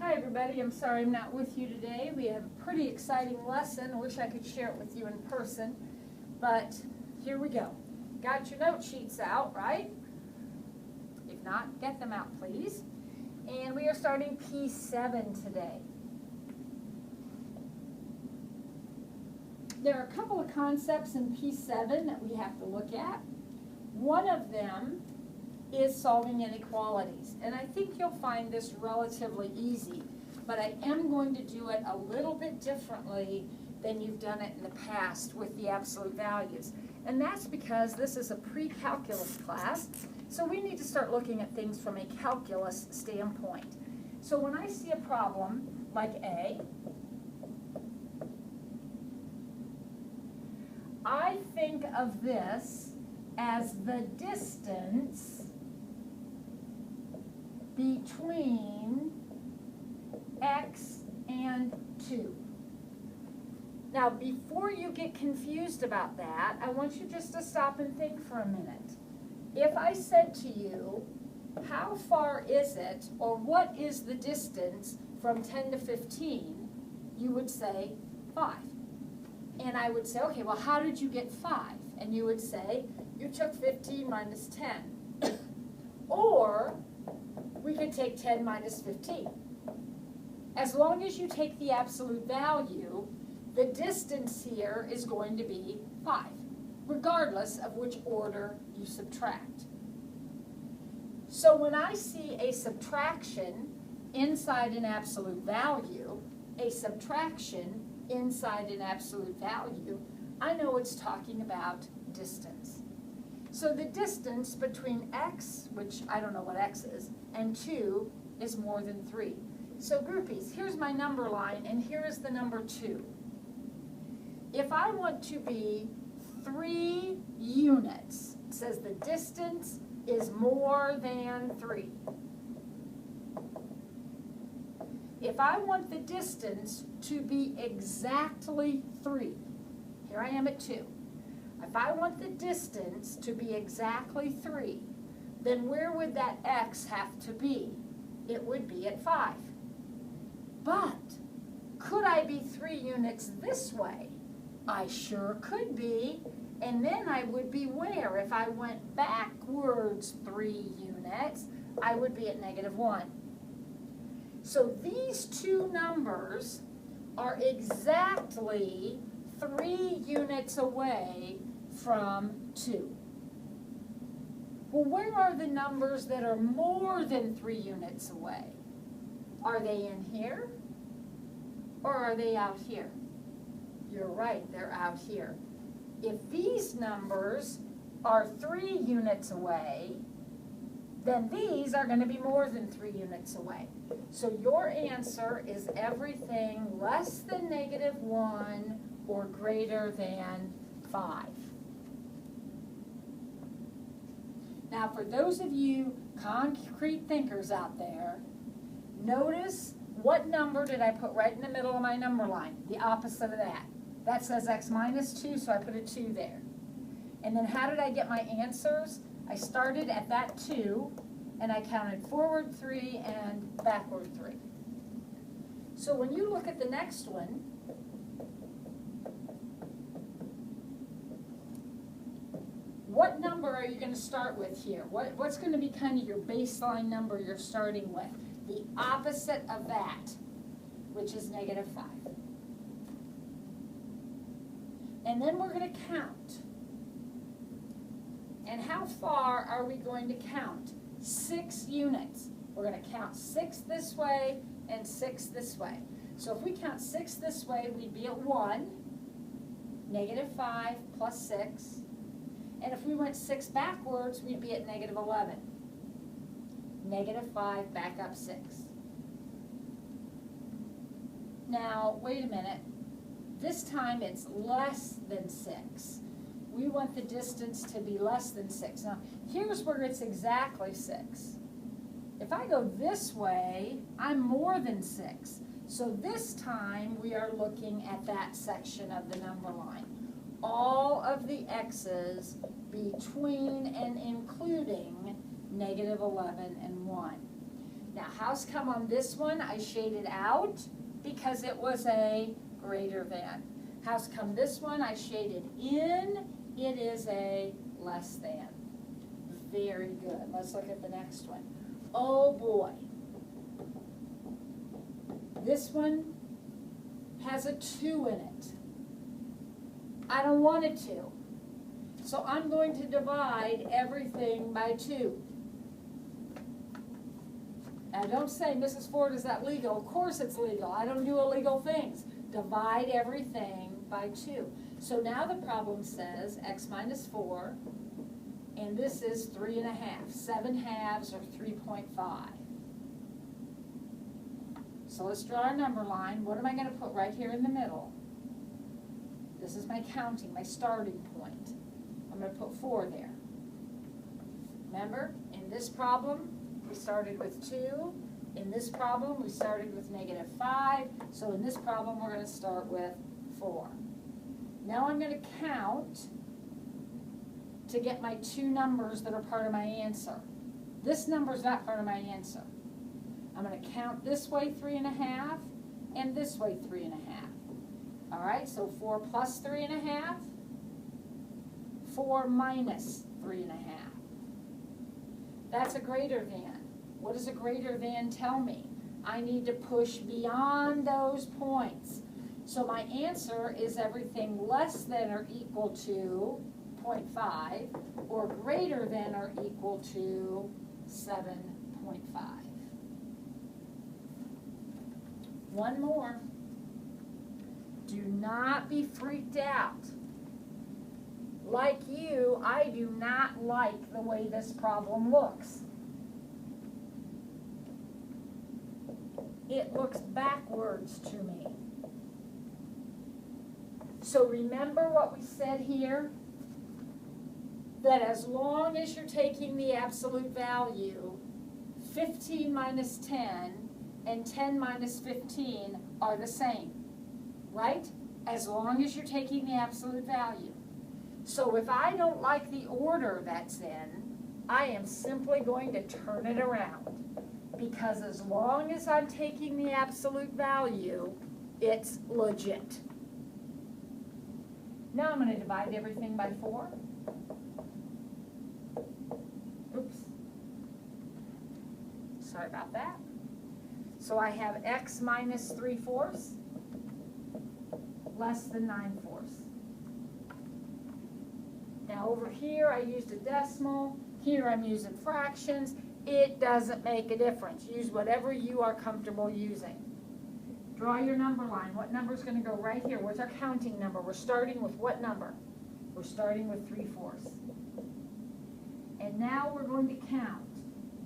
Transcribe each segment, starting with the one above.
Hi everybody, I'm sorry I'm not with you today. We have a pretty exciting lesson. I wish I could share it with you in person, but here we go. Got your note sheets out, right? If not, get them out please. And we are starting P7 today. There are a couple of concepts in P7 that we have to look at. One of them is solving inequalities. And I think you'll find this relatively easy, but I am going to do it a little bit differently than you've done it in the past with the absolute values. And that's because this is a pre-calculus class, so we need to start looking at things from a calculus standpoint. So when I see a problem like A, I think of this as the distance between x and 2. Now, before you get confused about that, I want you just to stop and think for a minute. If I said to you, how far is it, or what is the distance from 10 to 15, you would say 5. And I would say, okay, well, how did you get 5? And you would say, you took 15 minus 10. Or we could take 10 minus 15. As long as you take the absolute value, the distance here is going to be 5, regardless of which order you subtract. So when I see a subtraction inside an absolute value, a subtraction inside an absolute value, I know it's talking about distance. So the distance between x, which I don't know what x is, and 2 is more than 3. So groupies, here's my number line, and here is the number 2. If I want to be 3 units, it says the distance is more than 3. If I want the distance to be exactly 3, here I am at 2. If I want the distance to be exactly 3, then where would that x have to be? It would be at 5. But could I be 3 units this way? I sure could be. And then I would be where? If I went backwards 3 units, I would be at -1. So these two numbers are exactly 3 units away from 2. Well, where are the numbers that are more than 3 units away? Are they in here? Or are they out here? You're right, they're out here. If these numbers are 3 units away, then these are going to be more than 3 units away. So your answer is everything less than -1 or greater than 5. Now, for those of you concrete thinkers out there, notice what number did I put right in the middle of my number line? The opposite of that. That says x minus 2, so I put a 2 there. And then how did I get my answers? I started at that 2, and I counted forward 3 and backward 3. So when you look at the next one, what number are you going to start with here? What's going to be kind of your baseline number you're starting with? The opposite of that, which is -5. And then we're going to count. And how far are we going to count? 6 units. We're going to count 6 this way and 6 this way. So if we count 6 this way, we'd be at 1, -5 plus 6. And if we went 6 backwards, we'd be at -11. -5 back up 6. Now, wait a minute. This time it's less than 6. We want the distance to be less than 6. Now, here's where it's exactly 6. If I go this way, I'm more than 6. So this time we are looking at that section of the number line. All of the x's between and including -11 and 1. Now, how's come on this one I shaded out? Because it was a greater than. How's come this one I shaded in? It is a less than. Very good. Let's look at the next one. Oh boy. This one has a 2 in it. I don't want it to. So I'm going to divide everything by 2. Now don't say, Mrs. Ford, is that legal? Of course it's legal. I don't do illegal things. Divide everything by 2. So now the problem says x minus 4, and this is 3 1/2. 7 halves or 3.5. So let's draw our number line. What am I going to put right here in the middle? This is my counting, my starting point. I'm going to put 4 there. Remember, in this problem, we started with 2. In this problem, we started with -5. So in this problem, we're going to start with 4. Now I'm going to count to get my 2 numbers that are part of my answer. This number is not part of my answer. I'm going to count this way 3 1/2 and this way 3 1/2. All right, so 4 plus 3 1/2, 4 minus 3 1/2. That's a greater than. What does a greater than tell me? I need to push beyond those points. So my answer is everything less than or equal to 0.5 or greater than or equal to 7.5. One more. Do not be freaked out. Like you, I do not like the way this problem looks. It looks backwards to me. So remember what we said here? That as long as you're taking the absolute value, 15 minus 10 and 10 minus 15 are the same, right? As long as you're taking the absolute value. So if I don't like the order that's in, I am simply going to turn it around. Because as long as I'm taking the absolute value, it's legit. Now I'm going to divide everything by 4. Oops. Sorry about that. So I have x minus 3/4 less than 9/4. Now over here I used a decimal. Here I'm using fractions. It doesn't make a difference. Use whatever you are comfortable using. Draw your number line. What number is going to go right here? Where's our counting number? We're starting with what number? We're starting with 3/4. And now we're going to count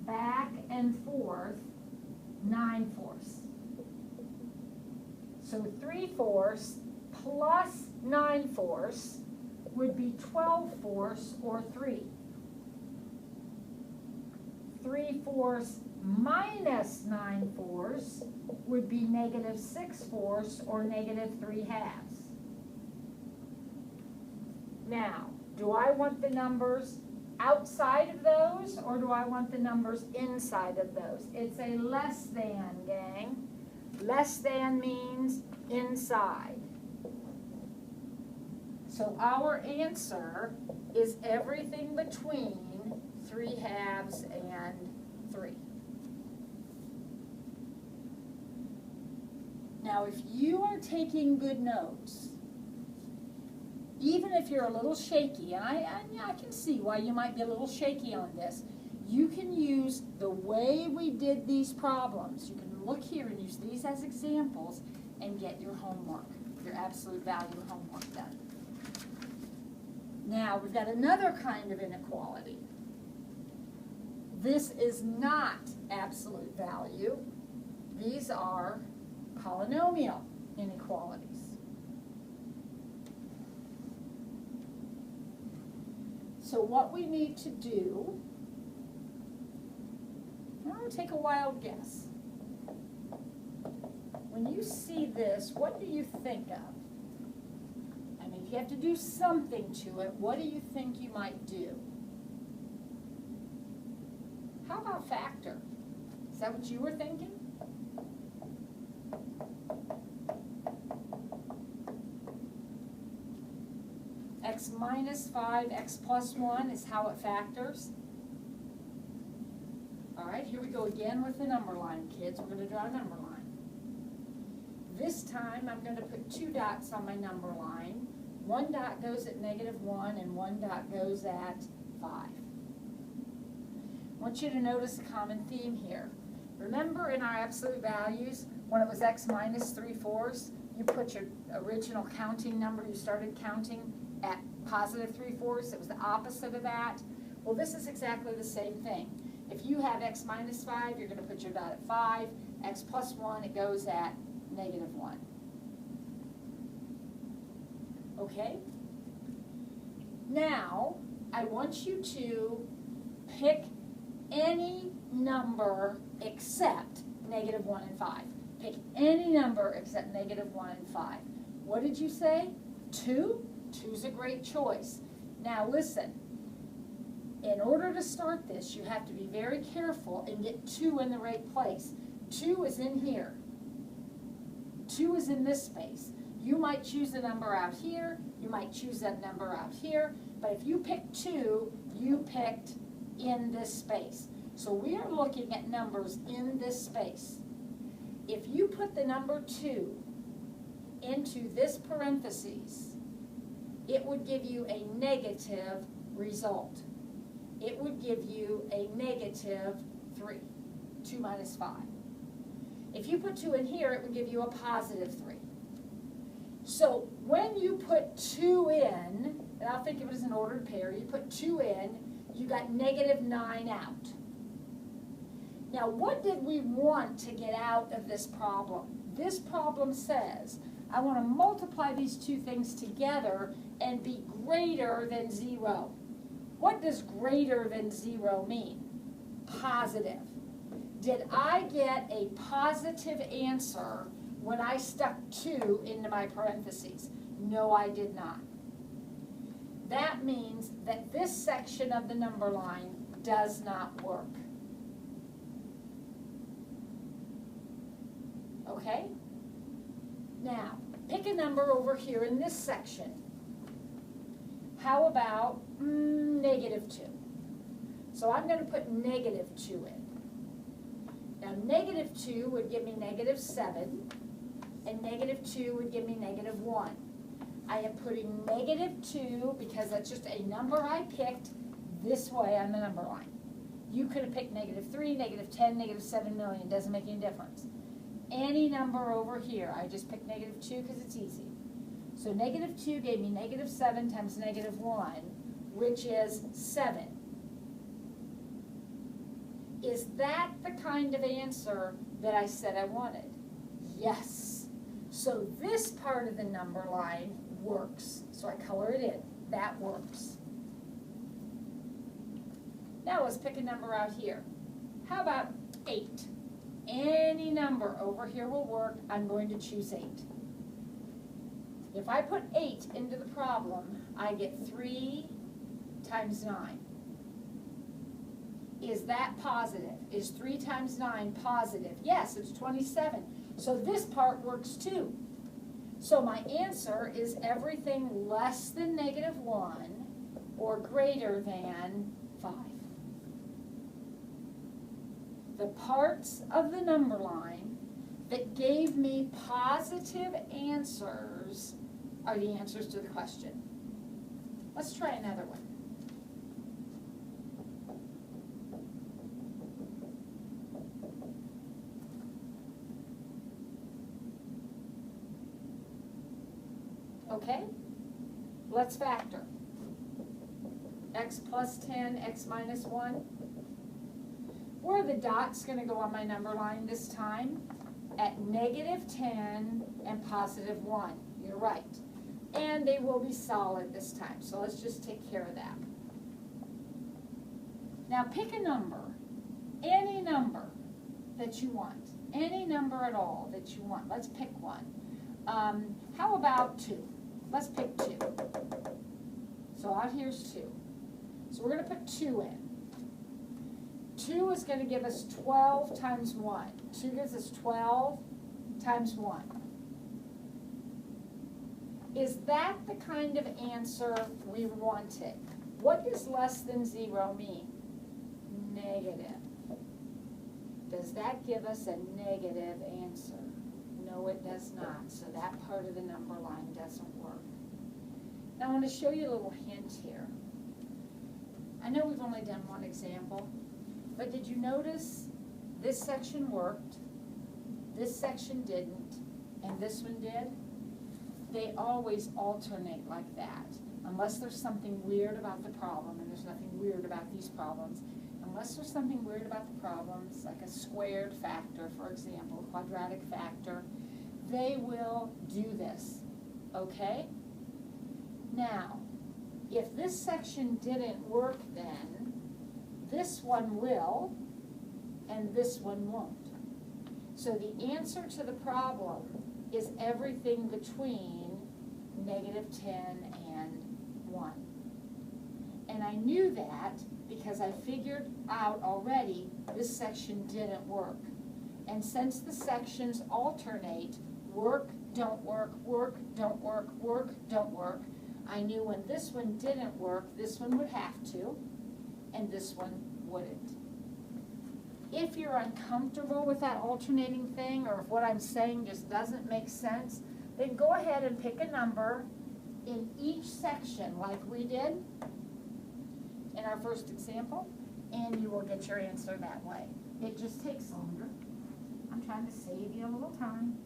back and forth 9/4. So 3/4 plus 9/4 would be 12/4 or 3. 3/4 minus 9/4 would be -6/4 or -3/2. Now, do I want the numbers outside of those or do I want the numbers inside of those? It's a less than, gang. Less than means inside. So our answer is everything between 3/2 and 3. Now, if you are taking good notes, even if you're a little shaky, and I can see why you might be a little shaky on this, you can use the way we did these problems. You can look here and use these as examples and get your homework, your absolute value homework done. Now, we've got another kind of inequality. This is not absolute value. These are polynomial inequalities. So what we need to do, I'm going to take a wild guess. When you see this, what do you think of? I mean, if you have to do something to it, what do you think you might do? How about factor? Does that what you were thinking? X minus 5, x plus 1 is how it factors. All right, here we go again with the number line, kids. We're going to draw a number line. This time I'm going to put 2 dots on my number line. 1 dot goes at -1 and 1 dot goes at 5. I want you to notice a common theme here. Remember in our absolute values, when it was x minus 3/4, you put your original counting number, you started counting at positive 3/4, it was the opposite of that. Well, this is exactly the same thing. If you have x minus 5, you're going to put your dot at 5, x plus 1, it goes at -1. Okay? Now, I want you to pick any number except -1 and 5. Pick any number except -1 and 5. What did you say? 2? 2's a great choice. Now listen, in order to start this, you have to be very careful and get 2 in the right place. 2 is in here. 2 is in this space. You might choose a number out here, you might choose that number out here, but if you picked 2, you picked in this space. So we are looking at numbers in this space. If you put the number 2 into this parentheses, it would give you a negative result. It would give you a -3, 2 minus 5. If you put 2 in here, it would give you a +3. So when you put 2 in, and I'll think of it as an ordered pair, you put 2 in, you got -9 out. Now what did we want to get out of this problem? This problem says, I want to multiply these two things together and be greater than 0. What does greater than 0 mean? Positive. Did I get a positive answer when I stuck 2 into my parentheses? No, I did not. That means that this section of the number line does not work. Okay? Now, pick a number over here in this section. How about -2? So I'm going to put -2 in. Now -2 would give me -7, and -2 would give me -1. I am putting -2 because that's just a number I picked this way on the number line. You could have picked -3, -10, -7 million, doesn't make any difference. Any number over here, I just picked -2 because it's easy. So -2 gave me -7 times -1, which is 7. Is that the kind of answer that I said I wanted? Yes. So this part of the number line works. So I color it in. That works. Now let's pick a number out here. How about 8? Any number over here will work. I'm going to choose 8. If I put 8 into the problem, I get 3 times 9. Is that positive? Is 3 times 9 positive? Yes, it's 27. So this part works too. So my answer is everything less than -1 or greater than 5. The parts of the number line that gave me positive answers are the answers to the question. Let's try another one. Okay, let's factor. X plus 10, x minus 1. Where are the dots going to go on my number line this time? At -10 and +1. You're right. And they will be solid this time, so let's just take care of that. Now pick a number, any number that you want, any number at all that you want. Let's pick one. How about 2? Let's pick 2. So out here's 2. So we're going to put 2 in. 2 is going to give us 12 times 1. 2 gives us 12 times 1. Is that the kind of answer we wanted? What does less than 0 mean? Negative. Does that give us a negative answer? No, it does not. So that part of the number line doesn't work. Now I want to show you a little hint here. I know we've only done one example, but did you notice this section worked, this section didn't, and this one did? They always alternate like that, unless there's something weird about the problem, and there's nothing weird about these problems. Unless there's something weird about the problems, like a squared factor, for example, a quadratic factor, they will do this, okay? Now, if this section didn't work then, this one will, and this one won't. So the answer to the problem is everything between negative 10 and 1. And I knew that because I figured out already this section didn't work. And since the sections alternate, work, don't work, work, don't work, work, don't work, I knew when this one didn't work, this one would have to, and this one wouldn't. If you're uncomfortable with that alternating thing, or if what I'm saying just doesn't make sense, then go ahead and pick a number in each section like we did in our first example, and you will get your answer that way. It just takes longer. I'm trying to save you a little time.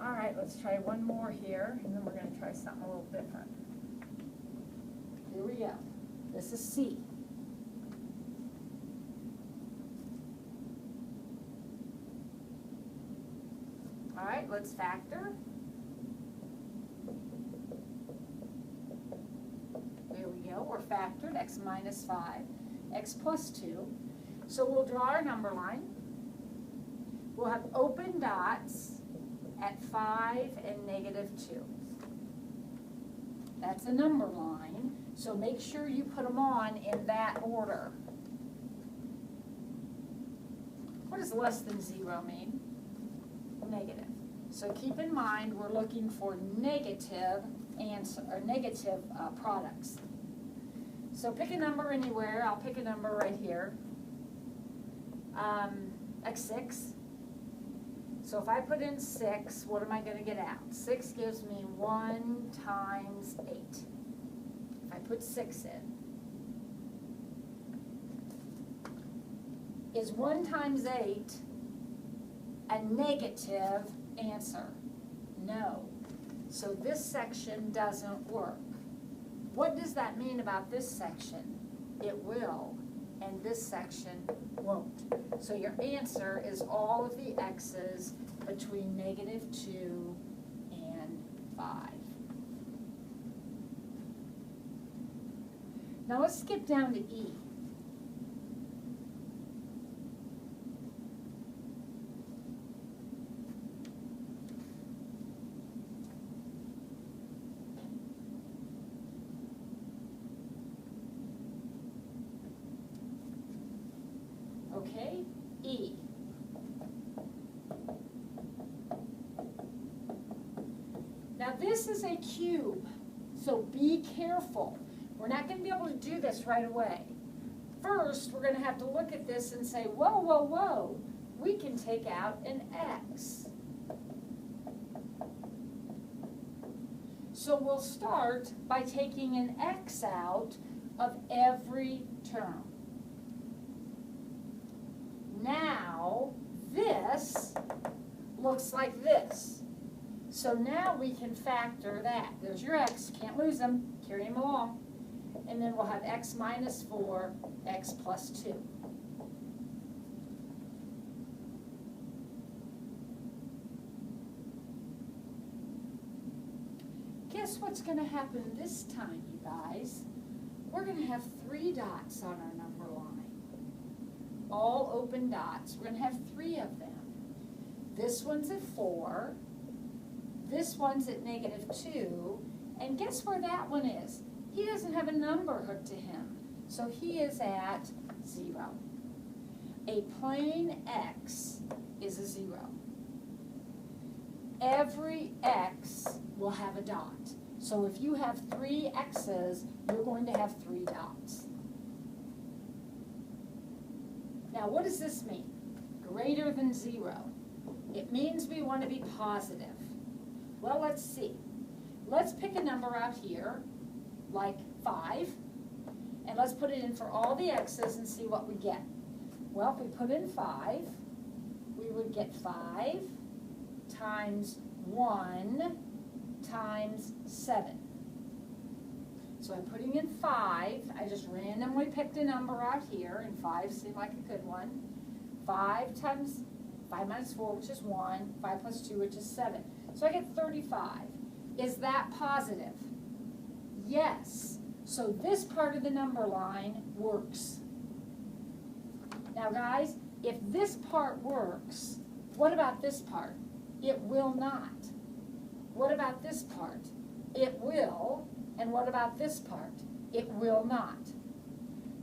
All right, let's try one more here, and then we're going to try something a little different. Here we go. This is C. All right, let's factor. There we go. We're factored x minus 5, x plus 2. So we'll draw our number line. We'll have open dots at 5 and negative 2. That's a number line, so make sure you put them on in that order. What does less than 0 mean? Negative. So keep in mind we're looking for negative answer or negative products. So pick a number anywhere. I'll pick a number right here. X6. So if I put in 6, what am I going to get out? 6 gives me 1 times 8. If I put 6 in. Is 1 times 8 a negative answer? No. So this section doesn't work. What does that mean about this section? It will, and this section won't. So your answer is all of the x's between negative 2 and 5. Now let's skip down to E. Okay, E. Now this is a cube, so be careful. We're not going to be able to do this right away. First, we're going to have to look at this and say, whoa, whoa, whoa, we can take out an x. So we'll start by taking an x out of every term. Now, this looks like this. So now we can factor that. There's your x, can't lose them, carry them along. And then we'll have x minus 4, x plus 2. Guess what's going to happen this time, you guys? We're going to have 3 dots on our number line. All open dots. We're going to have 3 of them. This one's at 4. This one's at negative 2. And guess where that one is? He doesn't have a number hooked to him. So he is at 0. A plane X is a 0. Every X will have a dot. So if you have 3 X's, you're going to have 3 dots. Now what does this mean? Greater than 0. It means we want to be positive. Well, let's see. Let's pick a number out here, like 5, and let's put it in for all the X's and see what we get. Well, if we put in 5, we would get 5 times 1 times 7. So I'm putting in 5. I just randomly picked a number out here, and 5 seemed like a good one. 5 times 5 minus 4, which is 1. 5 plus 2, which is 7. So I get 35. Is that positive? Yes. So this part of the number line works. Now guys, if this part works, what about this part? It will not. What about this part? It will. And what about this part? It will not.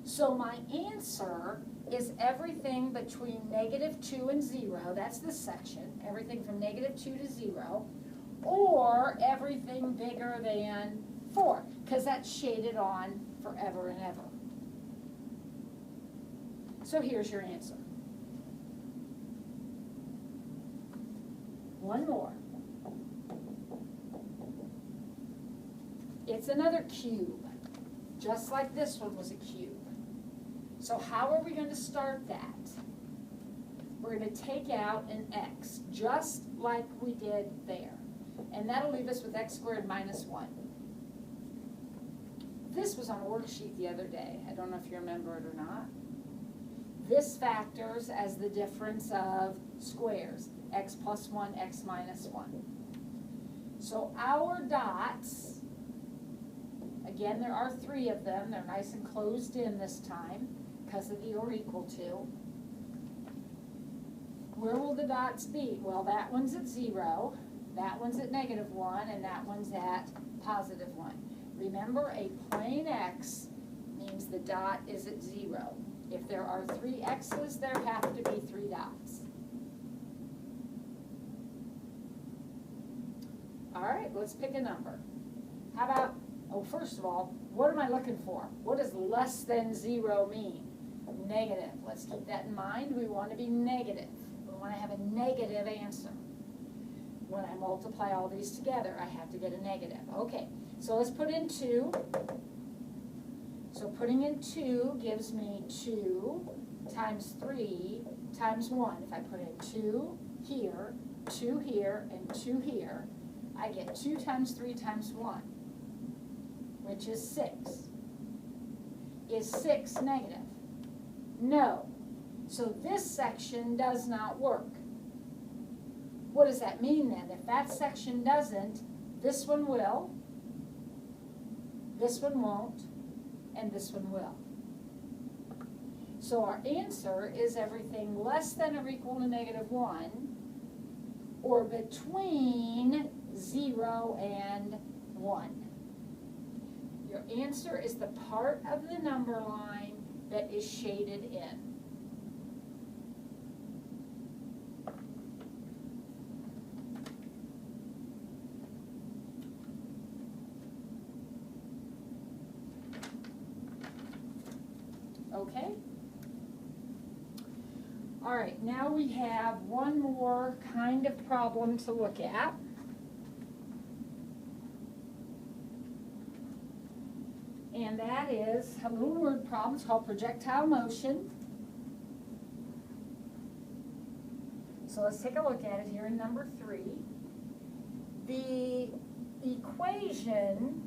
So my answer is everything between -2 and 0, that's this section, everything from -2 to 0, or everything bigger than 4, because that's shaded on forever and ever. So here's your answer. One more. It's another cube, just like this one was a cube. So how are we going to start that? We're going to take out an x, just like we did there. And that'll leave us with x squared minus 1. This was on a worksheet the other day. I don't know if you remember it or not. This factors as the difference of squares, x plus 1, x minus 1. So our dots, again, there are 3 of them. They're nice and closed in this time because of the or equal to. Where will the dots be? Well, that one's at 0, that one's at -1, and that one's at +1. Remember, a plane X means the dot is at 0. If there are 3 X's, there have to be 3 dots. All right, let's pick a number. How about, oh, first of all, what am I looking for? What does less than 0 mean? Negative. Let's keep that in mind. We want to be negative. We want to have a negative answer. When I multiply all these together, I have to get a negative. Okay, so let's put in 2. So putting in 2 gives me 2 times 3 times 1. If I put in 2 here, 2 here, and 2 here, I get 2 times 3 times 1, which is 6. Is 6 negative? No. So this section does not work. What does that mean then? If that section doesn't, this one will, this one won't, and this one will. So our answer is everything less than or equal to -1, or between 0 and 1. Your answer is the part of the number line that is shaded in. Okay? All right, now we have one more kind of problem to look at. And that is a little word problem. It's called projectile motion. So let's take a look at it here in number 3. The equation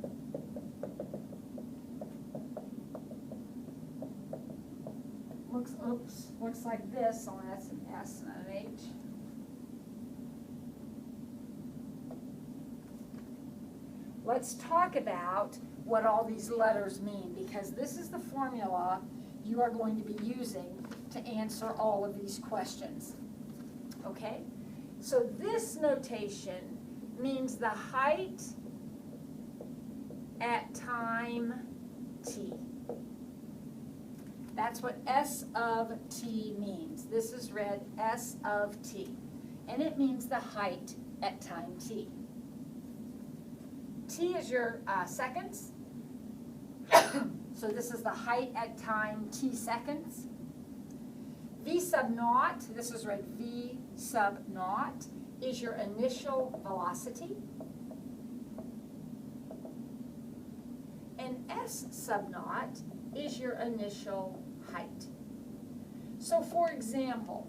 looks like this, only that's an S, not an H. Let's talk about what all these letters mean, because this is the formula you are going to be using to answer all of these questions. Okay? So this notation means the height at time t. That's what S of t means. This is read S of t. And it means the height at time t. T is your seconds. So this is the height at time t seconds. V sub naught, this is read V sub naught, is your initial velocity. And S sub naught is your initial height. So for example,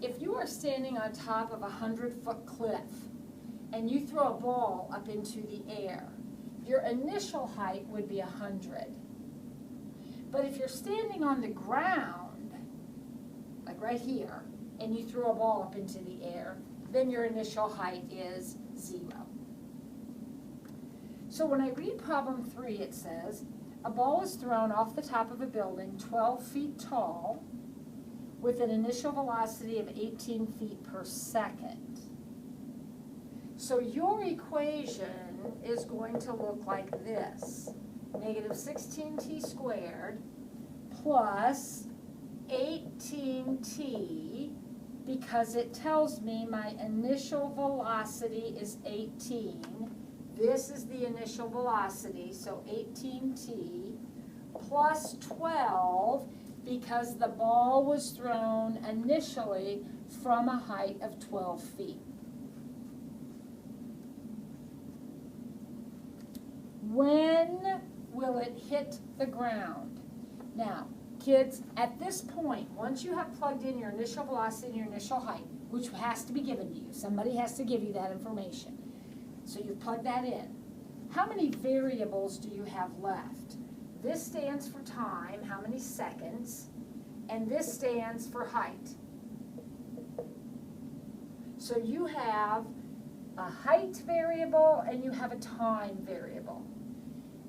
if you are standing on top of a 100-foot cliff and you throw a ball up into the air, your initial height would be 100. But if you're standing on the ground, like right here, and you throw a ball up into the air, then your initial height is 0. So when I read problem 3, it says, a ball is thrown off the top of a building 12 feet tall with an initial velocity of 18 feet per second. So your equation is going to look like this. Negative 16t squared plus 18t, because it tells me my initial velocity is 18. This is the initial velocity, so 18t plus 12, because the ball was thrown initially from a height of 12 feet. When will it hit the ground? Now, kids, at this point, once you have plugged in your initial velocity and your initial height, which has to be given to you, somebody has to give you that information. So you've plugged that in. How many variables do you have left? This stands for time, how many seconds, and this stands for height. So you have a height variable and you have a time variable.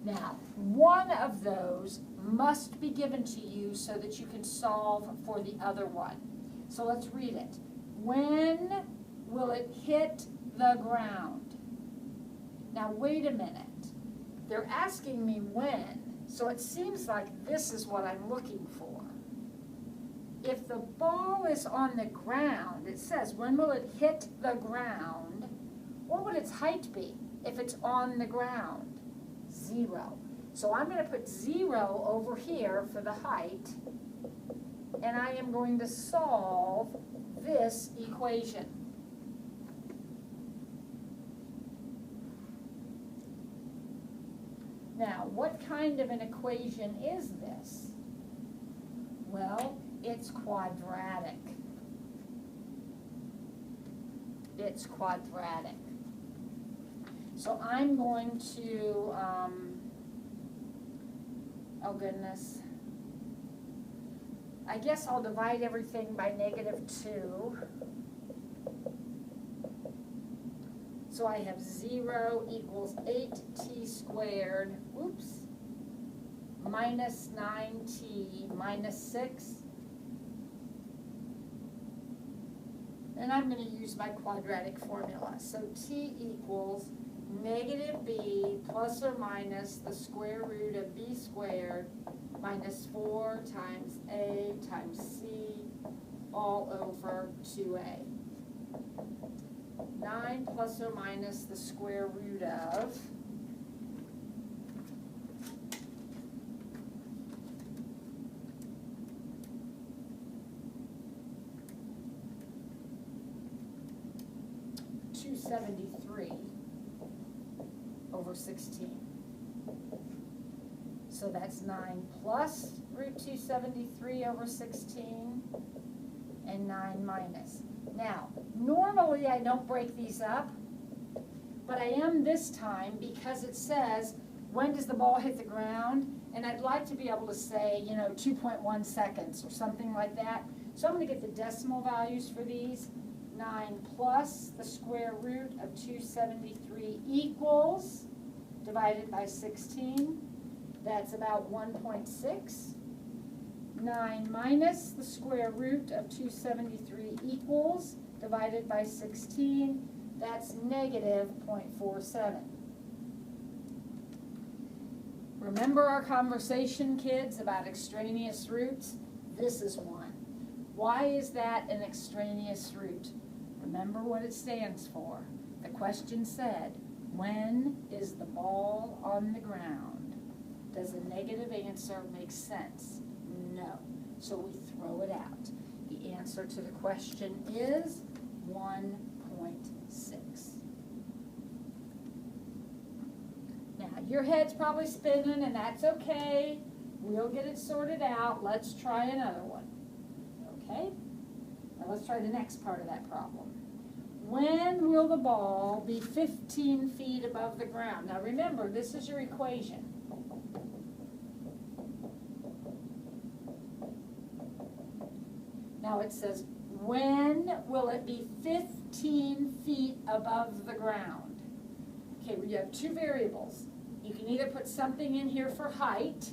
Now, one of those must be given to you so that you can solve for the other one. So let's read it. When will it hit the ground? Now, wait a minute. They're asking me when, so it seems like this is what I'm looking for. If the ball is on the ground, it says, when will it hit the ground? What would its height be if it's on the ground? 0. So I'm going to put 0 over here for the height, and I am going to solve this equation. Now, what kind of an equation is this? Well, it's quadratic. It's quadratic. So I'm going to, oh goodness, I guess I'll divide everything by -2. So I have 0 equals 8t squared, oops, minus 9t minus 6. And I'm going to use my quadratic formula. So t equals -b plus or minus the square root of b squared minus 4 times a times c all over 2a. 9 plus or minus the square root of 273 over 16. So that's 9 plus root 273 over 16 and 9 minus. Now, normally I don't break these up, but I am this time because it says, when does the ball hit the ground? And I'd like to be able to say, 2.1 seconds or something like that. So I'm going to get the decimal values for these. 9 plus the square root of 273 equals, divided by 16, that's about 1.6. 9 minus the square root of 273 equals, divided by 16, that's -0.47. Remember our conversation, kids, about extraneous roots? This is one. Why is that an extraneous root? Remember what it stands for. The question said, when is the ball on the ground? Does a negative answer make sense? No. So we throw it out. The answer to the question is 1.6. Now, your head's probably spinning, and that's okay. We'll get it sorted out. Let's try another one. Okay? Now let's try the next part of that problem. When will the ball be 15 feet above the ground? Now remember, this is your equation. Now it says, when will it be 15 feet above the ground? Okay, we have two variables. You can either put something in here for height,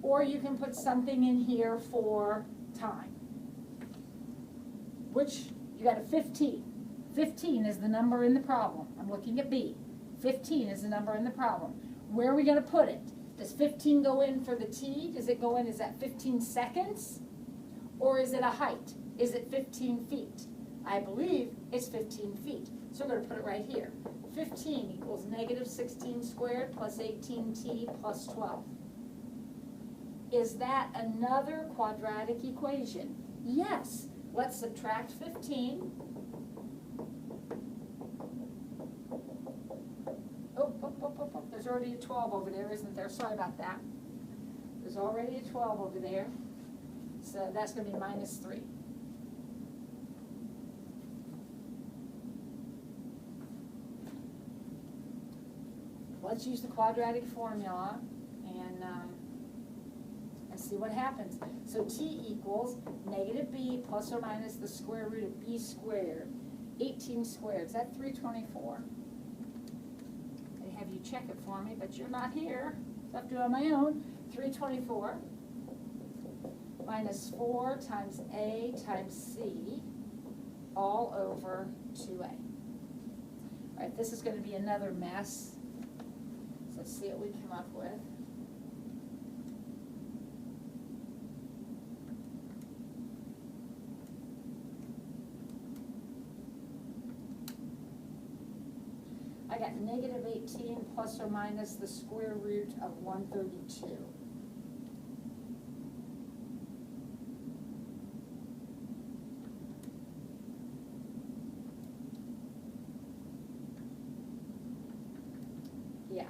or you can put something in here for time. Which, you got a 15. 15 is the number in the problem. I'm looking at B. 15 is the number in the problem. Where are we going to put it? Does 15 go in for the T? Does it go in, is that 15 seconds? Or is it a height? Is it 15 feet? I believe it's 15 feet. So we're going to put it right here. 15 equals negative 16 squared plus 18t plus 12. Is that another quadratic equation? Yes. Let's subtract 15. Oh, there's already a 12 over there, isn't there? Sorry about that. There's already a 12 over there. So that's going to be minus 3. Let's use the quadratic formula and see what happens. So t equals negative b plus or minus the square root of b squared. 18 squared. Is that 324? I'd have you check it for me, but you're not here. So I have to do it on my own. 324 minus 4 times a times c all over 2a. All right, this is going to be another mess. So let's see what we come up with. I got negative 18 plus or minus the square root of 132. Yeah.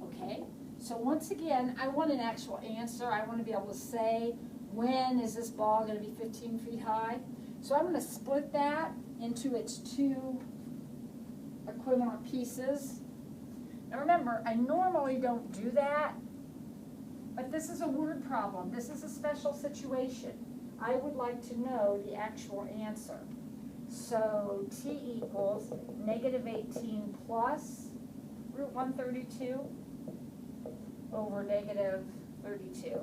Okay. So once again, I want an actual answer. I want to be able to say, when is this ball going to be 15 feet high? So I'm going to split that into its two equivalent pieces. Now remember, I normally don't do that, but this is a word problem. This is a special situation. I would like to know the actual answer. So t equals negative 18 plus root 132 over negative 32.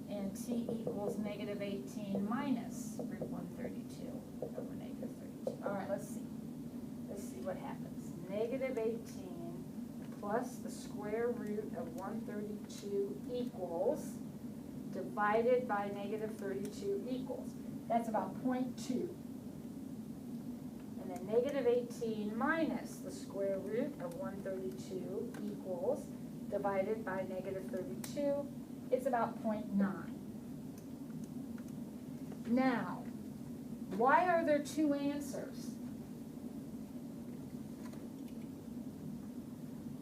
And t equals negative 18 minus root 132 over negative 32. All right, let's see. Let's see what happens. Negative 18 plus the square root of 132 equals, divided by negative 32 equals. That's about 0.2. And then negative 18 minus the square root of 132 equals, divided by negative 32, it's about 0.9. Now, why are there two answers?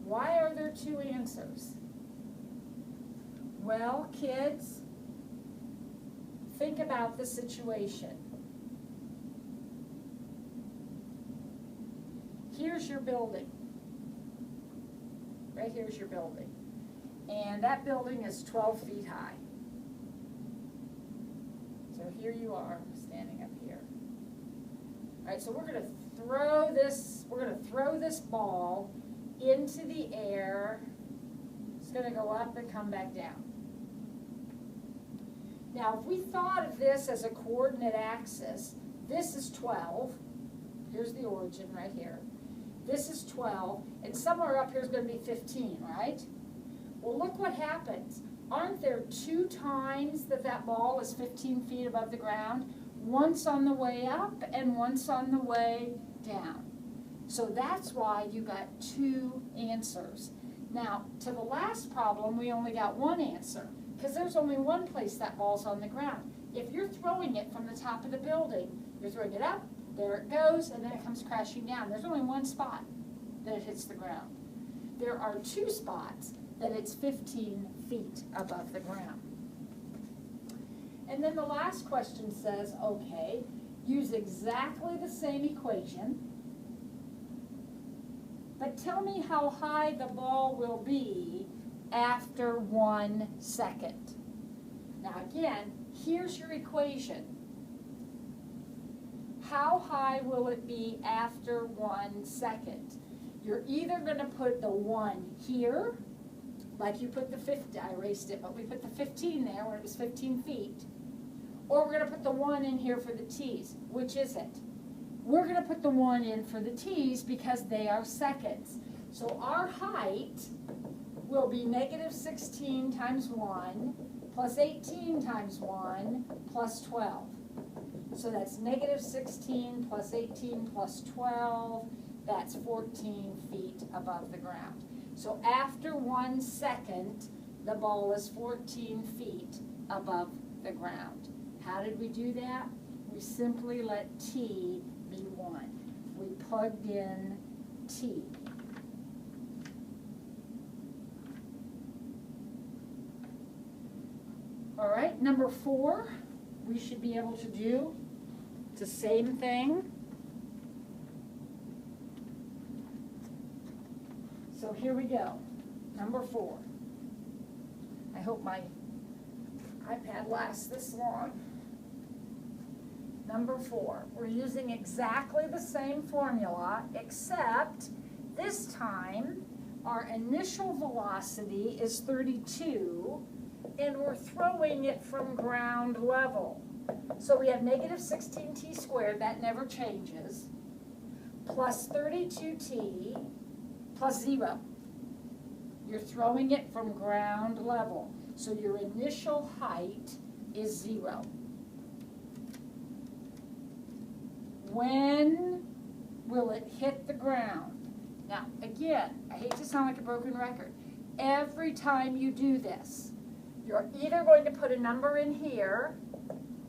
Why are there two answers? Well, kids, think about the situation. Here's your building. Right here's your building. And that building is 12 feet high. So here you are, standing up here. All right, so we're going to throw this ball into the air. It's going to go up and come back down. Now, if we thought of this as a coordinate axis, this is 12. Here's the origin right here. this is 12, and somewhere up here is going to be 15, right? Well, look what happens. Aren't there 2 times that ball is 15 feet above the ground? Once on the way up and once on the way down. So that's why you got 2 answers. Now, to the last problem, we only got 1 answer, because there's only one place that ball's on the ground. If you're throwing it from the top of the building, you're throwing it up, there it goes, and then it comes crashing down. There's only one spot that it hits the ground. There are 2 spots that it's 15 feet above the ground. And then the last question says, okay, use exactly the same equation, but tell me how high the ball will be after 1 second. Now again, here's your equation. How high will it be after 1 second? You're either going to put the 1 here, like you put the 50, I erased it, but we put the 15 there when it was 15 feet, or we're going to put the 1 in here for the t's. Which is it? We're going to put the 1 in for the t's because they are seconds. So our height will be negative 16 times 1 plus 18 times 1 plus 12. So that's negative 16 plus 18 plus 12. That's 14 feet above the ground. So after 1 second, the ball is 14 feet above the ground. How did we do that? We simply let t be 1. We plugged in t. All right, number 4, we should be able to do the same thing. So here we go, number 4. I hope my iPad lasts this long. Number 4, we're using exactly the same formula, except this time our initial velocity is 32, and we're throwing it from ground level. So we have negative 16t squared, that never changes, plus 32t, plus 0. You're throwing it from ground level. So your initial height is 0. When will it hit the ground? Now, again, I hate to sound like a broken record. Every time you do this, you're either going to put a number in here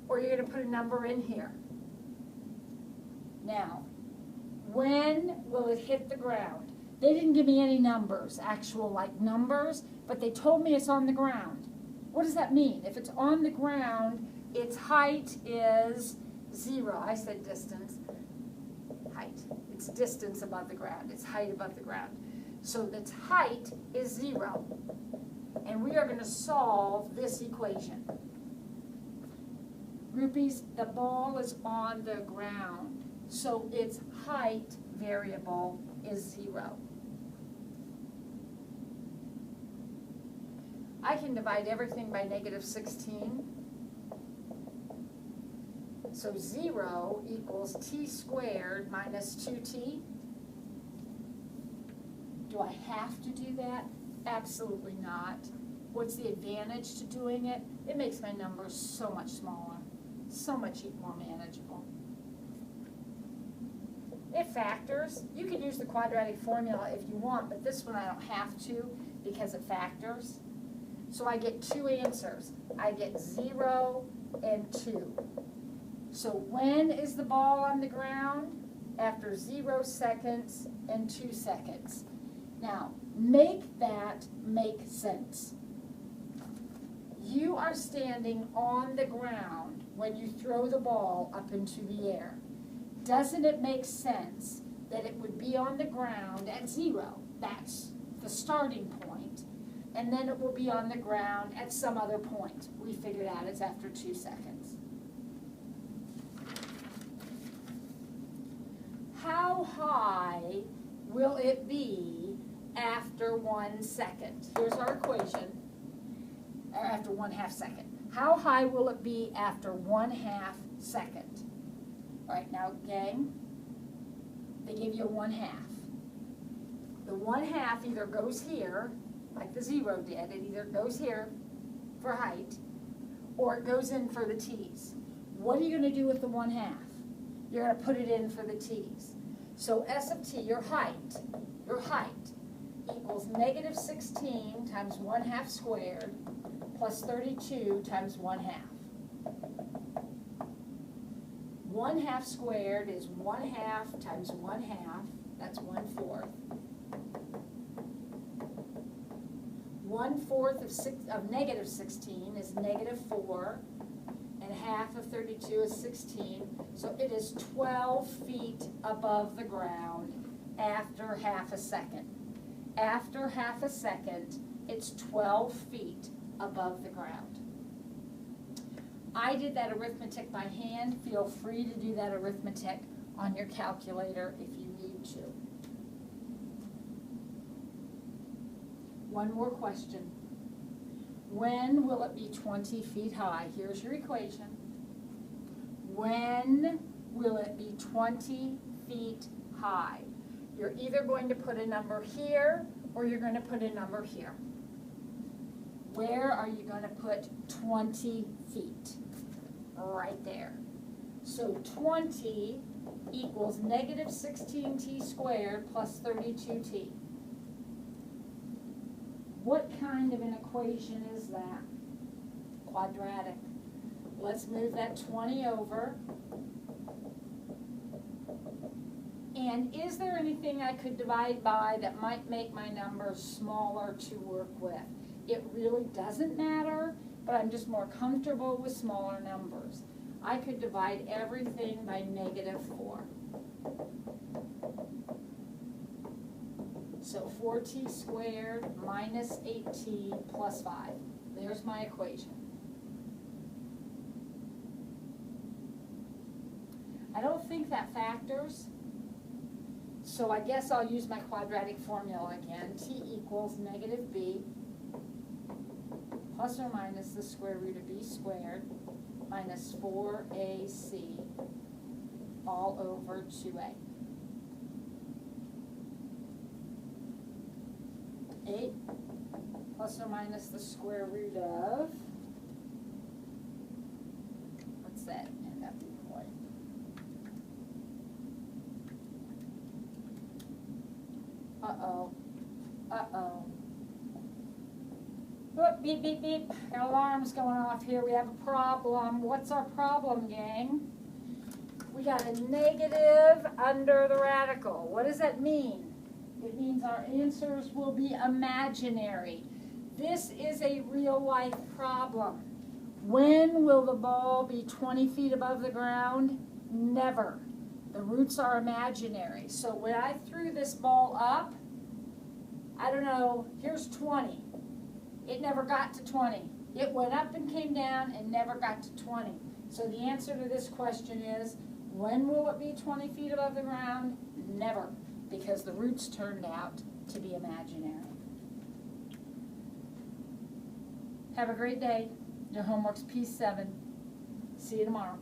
or you're going to put a number in here. Now, when will it hit the ground? They didn't give me any numbers, actual like numbers, but they told me it's on the ground. What does that mean? If it's on the ground, its height is 0. I said distance. Height. It's distance above the ground. It's height above the ground. So its height is 0. And we are going to solve this equation. Groupies, the ball is on the ground, so its height variable is 0. I can divide everything by negative 16. So 0 equals t squared minus 2t. Do I have to do that? Absolutely not. What's the advantage to doing it? It makes my numbers so much smaller, so much more manageable. It factors. You can use the quadratic formula if you want, but this one I don't have to because it factors. So I get 2 answers. I get 0 and 2. So when is the ball on the ground? After 0 seconds and 2 seconds. Now, make that make sense. You are standing on the ground when you throw the ball up into the air. Doesn't it make sense that it would be on the ground at 0? That's the starting point. And then it will be on the ground at some other point. We figured out it's after 2 seconds. How high will it be after 1 second? Here's our equation. Or after 1/2 second. How high will it be after 1/2 second? All right, now gang, they give you a 1/2. The 1/2 either goes here, like the 0 did, it either goes here for height, or it goes in for the t's. What are you going to do with the 1/2? You're going to put it in for the t's. So s of t, your height, equals negative 16 times 1/2 squared plus 32 times 1/2. 1/2 squared is 1/2 times 1/2, that's 1/4. 1/4 of negative 16 is negative 4, and half of 32 is 16. So it is 12 feet above the ground after half a second. After half a second, it's 12 feet above the ground. I did that arithmetic by hand. Feel free to do that arithmetic on your calculator if you need to. One more question. When will it be 20 feet high? Here's your equation. When will it be 20 feet high? You're either going to put a number here or you're going to put a number here. Where are you going to put 20 feet? Right there. So 20 equals negative 16t squared plus 32t. What kind of an equation is that? Quadratic. Let's move that 20 over. And is there anything I could divide by that might make my numbers smaller to work with? It really doesn't matter, but I'm just more comfortable with smaller numbers. I could divide everything by negative 4. So 4t squared minus 8t plus 5. There's my equation. I don't think that factors, so I guess I'll use my quadratic formula again. T equals negative b plus or minus the square root of b squared minus 4ac all over 2a. 8 plus or minus the square root of, what's that end up equaling? Uh-oh. Uh-oh. Whoop, beep, beep, beep. Our alarm's going off here. We have a problem. What's our problem, gang? We got a negative under the radical. What does that mean? It means our answers will be imaginary. This is a real-life problem. When will the ball be 20 feet above the ground? Never. The roots are imaginary. So when I threw this ball up, I don't know, here's 20. It never got to 20. It went up and came down and never got to 20. So the answer to this question is, when will it be 20 feet above the ground? Never, because the roots turned out to be imaginary. Have a great day. Your homework's Piece 7. See you tomorrow.